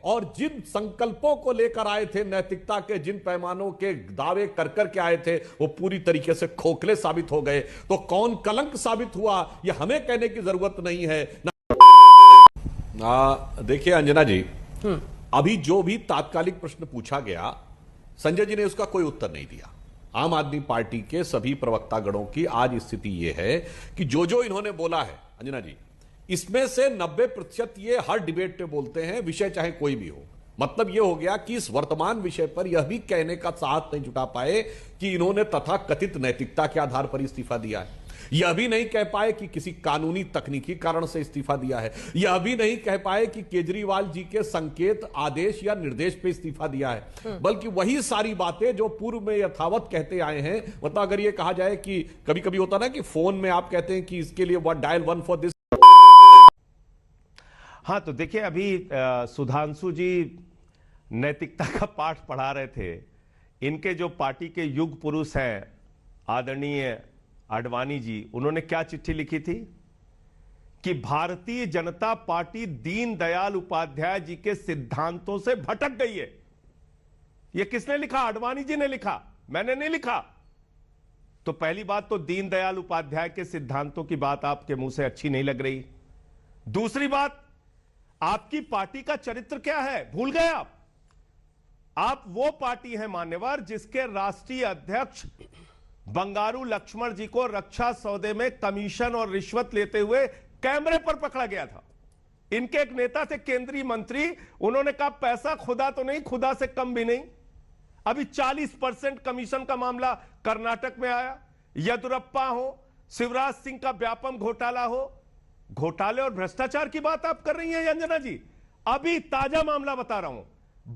और जिन संकल्पों को लेकर आए थे, नैतिकता के जिन पैमानों के दावे कर करके आए थे, वो पूरी तरीके से खोखले साबित हो गए। तो कौन कलंक साबित हुआ, यह हमें कहने की जरूरत नहीं है। देखिए अंजना जी, अभी जो भी तात्कालिक प्रश्न पूछा गया, संजय जी ने उसका कोई उत्तर नहीं दिया। आम आदमी पार्टी के सभी प्रवक्ता गणों की आज स्थिति यह है कि जो जो इन्होंने बोला है अंजना जी, इसमें से 90% ये हर डिबेट पे बोलते हैं, विषय चाहे कोई भी हो। मतलब यह हो गया कि इस वर्तमान विषय पर यह भी कहने का साहस नहीं जुटा पाए कि इन्होंने तथाकथित नैतिकता के आधार पर इस्तीफा दिया है। यह भी नहीं कह पाए कि किसी कानूनी तकनीकी कारण से इस्तीफा दिया है। यह भी नहीं कह पाए कि केजरीवाल जी के संकेत, आदेश या निर्देश पे इस्तीफा दिया है, बल्कि वही सारी बातें जो पूर्व में यथावत कहते आए हैं। मतलब अगर यह कहा जाए कि कभी कभी होता ना कि फोन में आप कहते हैं कि इसके लिए व्हाट डायल 1 फॉर दिस। हाँ, तो देखिए अभी सुधांशु जी नैतिकता का पाठ पढ़ा रहे थे। इनके जो पार्टी के युग पुरुष हैं आदरणीय आडवाणी जी, उन्होंने क्या चिट्ठी लिखी थी कि भारतीय जनता पार्टी दीनदयाल उपाध्याय जी के सिद्धांतों से भटक गई है। यह किसने लिखा? आडवाणी जी ने लिखा, मैंने नहीं लिखा। तो पहली बात तो दीनदयाल उपाध्याय के सिद्धांतों की बात आपके मुंह से अच्छी नहीं लग रही। दूसरी बात, आपकी पार्टी का चरित्र क्या है भूल गए आप। आप वो पार्टी है मान्यवर जिसके राष्ट्रीय अध्यक्ष बंगारू लक्ष्मण जी को रक्षा सौदे में कमीशन और रिश्वत लेते हुए कैमरे पर पकड़ा गया था। इनके एक नेता थे केंद्रीय मंत्री, उन्होंने कहा पैसा खुदा तो नहीं, खुदा से कम भी नहीं। अभी 40% कमीशन का मामला कर्नाटक में आया। येदुरप्पा हो, शिवराज सिंह का व्यापम घोटाला हो, घोटाले और भ्रष्टाचार की बात आप कर रही हैं अंजना जी। अभी ताजा मामला बता रहा हूं,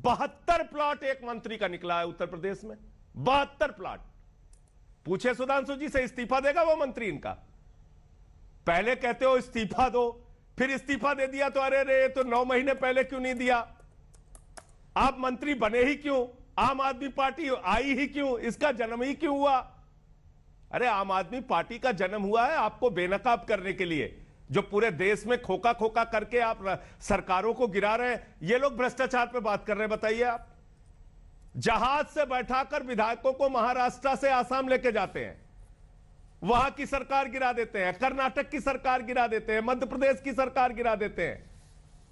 72 प्लॉट एक मंत्री का निकला है उत्तर प्रदेश में। 72 प्लॉट। पूछे सुधांशु जी से, इस्तीफा देगा वो मंत्री इनका? पहले कहते हो इस्तीफा दो, फिर इस्तीफा दे दिया तो अरे रे, तो 9 महीने पहले क्यों नहीं दिया? आप मंत्री बने ही क्यों? आम आदमी पार्टी आई ही क्यों? इसका जन्म ही क्यों हुआ? अरे आम आदमी पार्टी का जन्म हुआ है आपको बेनकाब करने के लिए। जो पूरे देश में खोखा खोखा करके आप सरकारों को गिरा रहे हैं, ये लोग भ्रष्टाचार पे बात कर रहे हैं। बताइए आप, जहाज से बैठाकर विधायकों को महाराष्ट्र से आसाम लेके जाते हैं, वहां की सरकार गिरा देते हैं, कर्नाटक की सरकार गिरा देते हैं, मध्य प्रदेश की सरकार गिरा देते हैं,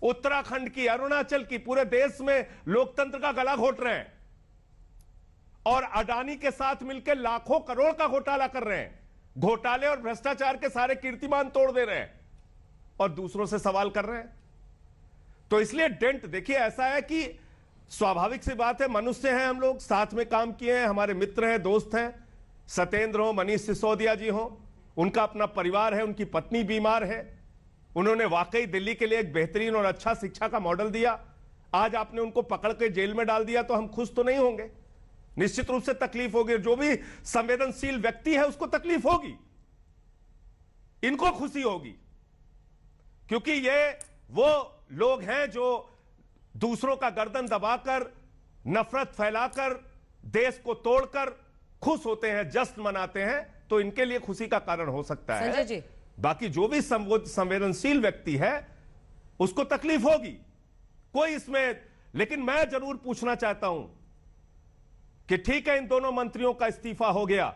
उत्तराखंड की, अरुणाचल की, पूरे देश में लोकतंत्र का गला घोट रहे हैं और अडानी के साथ मिलकर लाखों करोड़ का घोटाला कर रहे हैं। घोटाले और भ्रष्टाचार के सारे कीर्तिमान तोड़ दे रहे हैं और दूसरों से सवाल कर रहे हैं। तो इसलिए डेंट देखिए ऐसा है कि स्वाभाविक सी बात है, मनुष्य हैं हम लोग, साथ में काम किए हैं, हमारे मित्र हैं, दोस्त हैं। सत्येंद्र हो, मनीष सिसोदिया जी हो, उनका अपना परिवार है, उनकी पत्नी बीमार है। उन्होंने वाकई दिल्ली के लिए एक बेहतरीन और अच्छा शिक्षा का मॉडल दिया। आज आपने उनको पकड़ के जेल में डाल दिया तो हम खुश तो नहीं होंगे, निश्चित रूप से तकलीफ होगी। जो भी संवेदनशील व्यक्ति है उसको तकलीफ होगी, इनको खुशी होगी, क्योंकि ये वो लोग हैं जो दूसरों का गर्दन दबाकर, नफरत फैलाकर, देश को तोड़कर खुश होते हैं, जश्न मनाते हैं। तो इनके लिए खुशी का कारण हो सकता है। संजय जी, बाकी जो भी संवेदनशील व्यक्ति है उसको तकलीफ होगी, कोई इसमें। लेकिन मैं जरूर पूछना चाहता हूं कि ठीक है, इन दोनों मंत्रियों का इस्तीफा हो गया,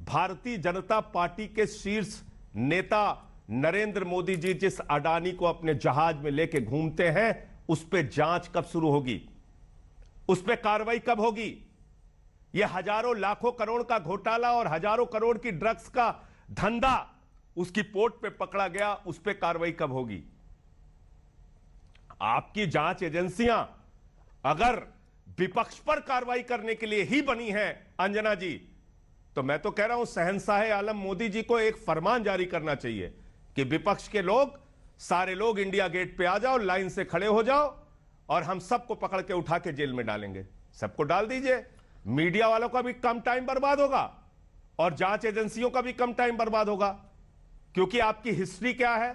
भारतीय जनता पार्टी के शीर्ष नेता नरेंद्र मोदी जी जिस अडानी को अपने जहाज में लेके घूमते हैं, उस पर जांच कब शुरू होगी? उस पर कार्रवाई कब होगी? यह हजारों लाखों करोड़ का घोटाला और हजारों करोड़ की ड्रग्स का धंधा उसकी पोर्ट पे पकड़ा गया, उस पर कार्रवाई कब होगी? आपकी जांच एजेंसियां अगर विपक्ष पर कार्रवाई करने के लिए ही बनी है अंजना जी, तो मैं तो कह रहा हूं शहंशाह आलम मोदी जी को एक फरमान जारी करना चाहिए कि विपक्ष के लोग, सारे लोग इंडिया गेट पे आ जाओ, लाइन से खड़े हो जाओ और हम सबको पकड़ के उठा के जेल में डालेंगे। सबको डाल दीजिए, मीडिया वालों का भी कम टाइम बर्बाद होगा और जांच एजेंसियों का भी कम टाइम बर्बाद होगा। क्योंकि आपकी हिस्ट्री क्या है?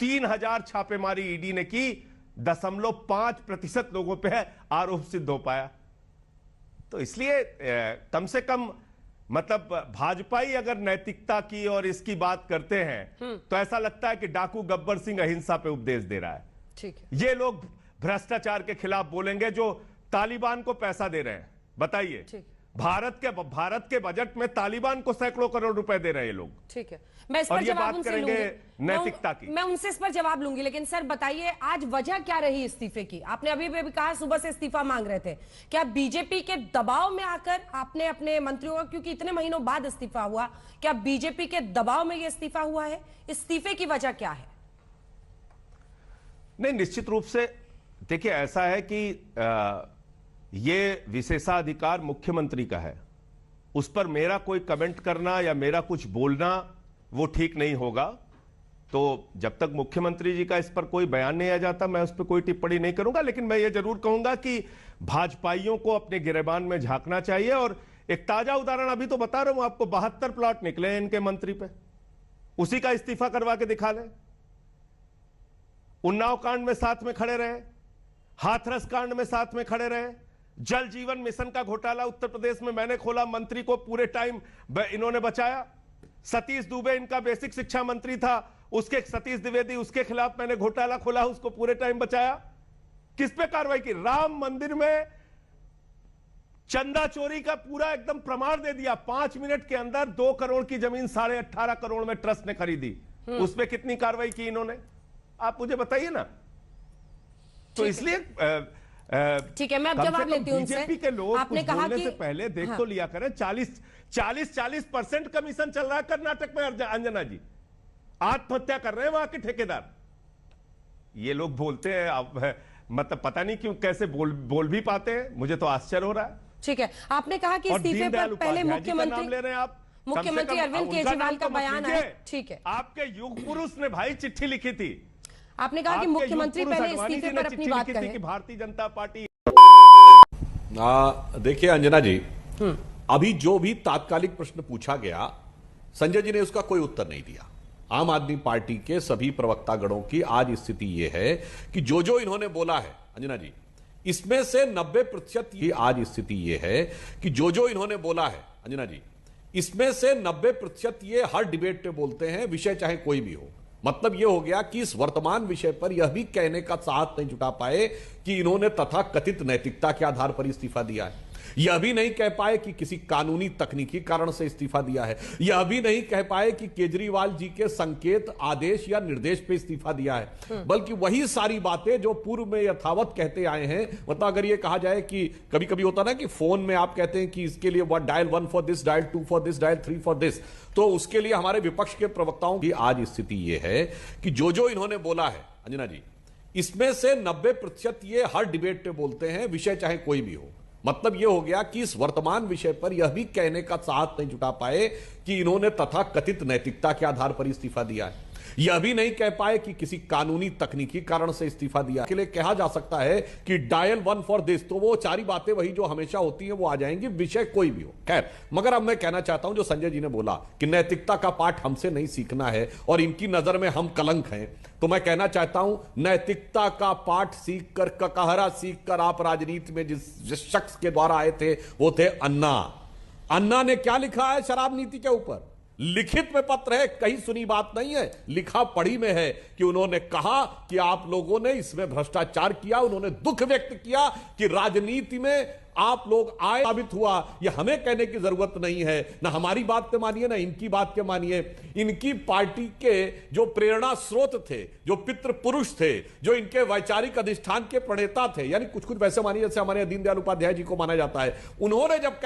3000 छापेमारी ईडी ने की, 0.5% लोगों पे आरोप सिद्ध हो पाया। तो इसलिए कम से कम मतलब भाजपा ही अगर नैतिकता की और इसकी बात करते हैं तो ऐसा लगता है कि डाकू गब्बर सिंह अहिंसा पे उपदेश दे रहा है। ठीक है। ये लोग भ्रष्टाचार के खिलाफ बोलेंगे जो तालिबान को पैसा दे रहे हैं। बताइए, भारत के बजट में तालिबान को सैकड़ों करोड़ रुपए दे रहे हैं ये लोग। ठीक है, मैं इस पर जवाब उनसे लूंगी, नैतिकता की मैं उनसे इस पर जवाब लूंगी, लेकिन सर बताइए आज वजह क्या रही इस्तीफे की? आपने अभी भी कहा सुबह से इस्तीफा मांग रहे थे, क्या बीजेपी के दबाव में आकर आपने अपने मंत्रियों का, क्योंकि इतने महीनों बाद इस्तीफा हुआ, क्या बीजेपी के दबाव में यह इस्तीफा हुआ है? इस्तीफे की वजह क्या है? नहीं, निश्चित रूप से देखिए, ऐसा है कि ये विशेषाधिकार मुख्यमंत्री का है, उस पर मेरा कोई कमेंट करना या मेरा कुछ बोलना वो ठीक नहीं होगा। तो जब तक मुख्यमंत्री जी का इस पर कोई बयान नहीं आ जाता, मैं उस पर कोई टिप्पणी नहीं करूंगा। लेकिन मैं ये जरूर कहूंगा कि भाजपाइयों को अपने गिरेबान में झांकना चाहिए। और एक ताजा उदाहरण अभी तो बता रहा हूं आपको, 72 प्लॉट निकले हैं इनके मंत्री पे, उसी का इस्तीफा करवा के दिखा लें। उन्नाव कांड में साथ में खड़े रहे, हाथरस कांड में साथ में खड़े रहे, जल जीवन मिशन का घोटाला उत्तर प्रदेश में मैंने खोला, मंत्री को पूरे टाइम इन्होंने बचाया। सतीश दुबे इनका बेसिक शिक्षा मंत्री था, उसके सतीश द्विवेदी, उसके खिलाफ मैंने घोटाला खोला, उसको पूरे टाइम बचाया। किस पे कार्रवाई की? राम मंदिर में चंदा चोरी का पूरा एकदम प्रमाण दे दिया। 5 मिनट के अंदर 2 करोड़ की जमीन 18.5 करोड़ में ट्रस्ट ने खरीदी। उस पर कितनी कार्रवाई की इन्होंने, आप मुझे बताइए ना। तो इसलिए ठीक है, मैं अब जवाब लेती हूं उनसे। बीजेपी के लोग आपने कहा कि से पहले देख तो लिया करें, 40% कमीशन चल रहा है कर्नाटक में। अंजना जी आत्महत्या कर रहे हैं वहां के ठेकेदार। ये लोग बोलते हैं, अब मतलब पता नहीं क्यों कैसे बोल भी पाते हैं, मुझे तो आश्चर्य हो रहा है। ठीक है, आपने कहा कि इस्तीफे पर पहले मुख्यमंत्री ले रहे हैं आप, मुख्यमंत्री अरविंद केजरीवाल का बयान है। ठीक है, आपके युग पुरुष ने भाई चिट्ठी लिखी थी। आपने कहा कि मुख्यमंत्री पहले इस्तीफे पर अपनी बात करें कि भारतीय जनता पार्टी। देखिए अंजना जी, अभी जो भी तात्कालिक प्रश्न पूछा गया, संजय जी ने उसका कोई उत्तर नहीं दिया। आम आदमी पार्टी के सभी प्रवक्ता गणों की आज स्थिति यह है कि जो जो इन्होंने बोला है अंजना जी, इसमें से 90% की आज स्थिति यह है कि जो जो इन्होंने बोला है अंजना जी, इसमें से 90% ये हर डिबेट पे बोलते हैं, विषय चाहे कोई भी हो। मतलब यह हो गया कि इस वर्तमान विषय पर यह भी कहने का साहस नहीं जुटा पाए कि इन्होंने तथा कथित नैतिकता के आधार पर इस्तीफा दिया है। यह भी नहीं कह पाए कि किसी कानूनी तकनीकी कारण से इस्तीफा दिया है। यह भी नहीं कह पाए कि केजरीवाल जी के संकेत, आदेश या निर्देश पे इस्तीफा दिया है, बल्कि वही सारी बातें जो पूर्व में यथावत कहते आए हैं। मतलब अगर यह कहा जाए कि कभी कभी होता ना कि फोन में आप कहते हैं कि इसके लिए dial 1 for this, dial 2 for this, dial 3 for this, तो उसके लिए हमारे विपक्ष के प्रवक्ताओं की आज स्थिति यह है कि जो जो इन्होंने बोला है अंजना जी, इसमें से 90% ये हर डिबेट पे बोलते हैं, विषय चाहे कोई भी हो। मतलब यह हो गया कि इस वर्तमान विषय पर यह भी कहने का साहस नहीं जुटा पाए कि इन्होंने तथा कथित नैतिकता के आधार पर इस्तीफा दिया है। यह भी नहीं कह पाए कि किसी कानूनी तकनीकी कारण से इस्तीफा दिया। के लिए कहा जा सकता है कि डायल 1 फॉर दिस, तो वो सारी बातें वही जो हमेशा होती हैं वो आ जाएंगी, विषय कोई भी हो। खैर, मगर अब मैं कहना चाहता हूं जो संजय जी ने बोला कि नैतिकता का पाठ हमसे नहीं सीखना है और इनकी नजर में हम कलंक हैं, तो मैं कहना चाहता हूं नैतिकता का पाठ सीख कर, ककहरा सीख कर आप राजनीति में जिस शख्स के द्वारा आए थे वो थे अन्ना। अन्ना ने क्या लिखा है शराब नीति के ऊपर? लिखित में पत्र है, कहीं सुनी बात नहीं है, लिखा पढ़ी में है कि उन्होंने कहा कि आप लोगों ने इसमें भ्रष्टाचार किया। उन्होंने दुख व्यक्त किया कि राजनीति में आप लोग आए, साबित हुआ। यह हमें कहने की जरूरत नहीं है, ना हमारी बात के मानिए ना इनकी बात के मानिए। इनकी पार्टी के जो प्रेरणा स्रोत थे, जो पितृ पुरुष थे, जो इनके वैचारिक अधिष्ठान के प्रणेता थे, यानी कुछ कुछ वैसे मानिए जैसे हमारे दीनदयाल उपाध्याय जी को माना जाता है, उन्होंने जब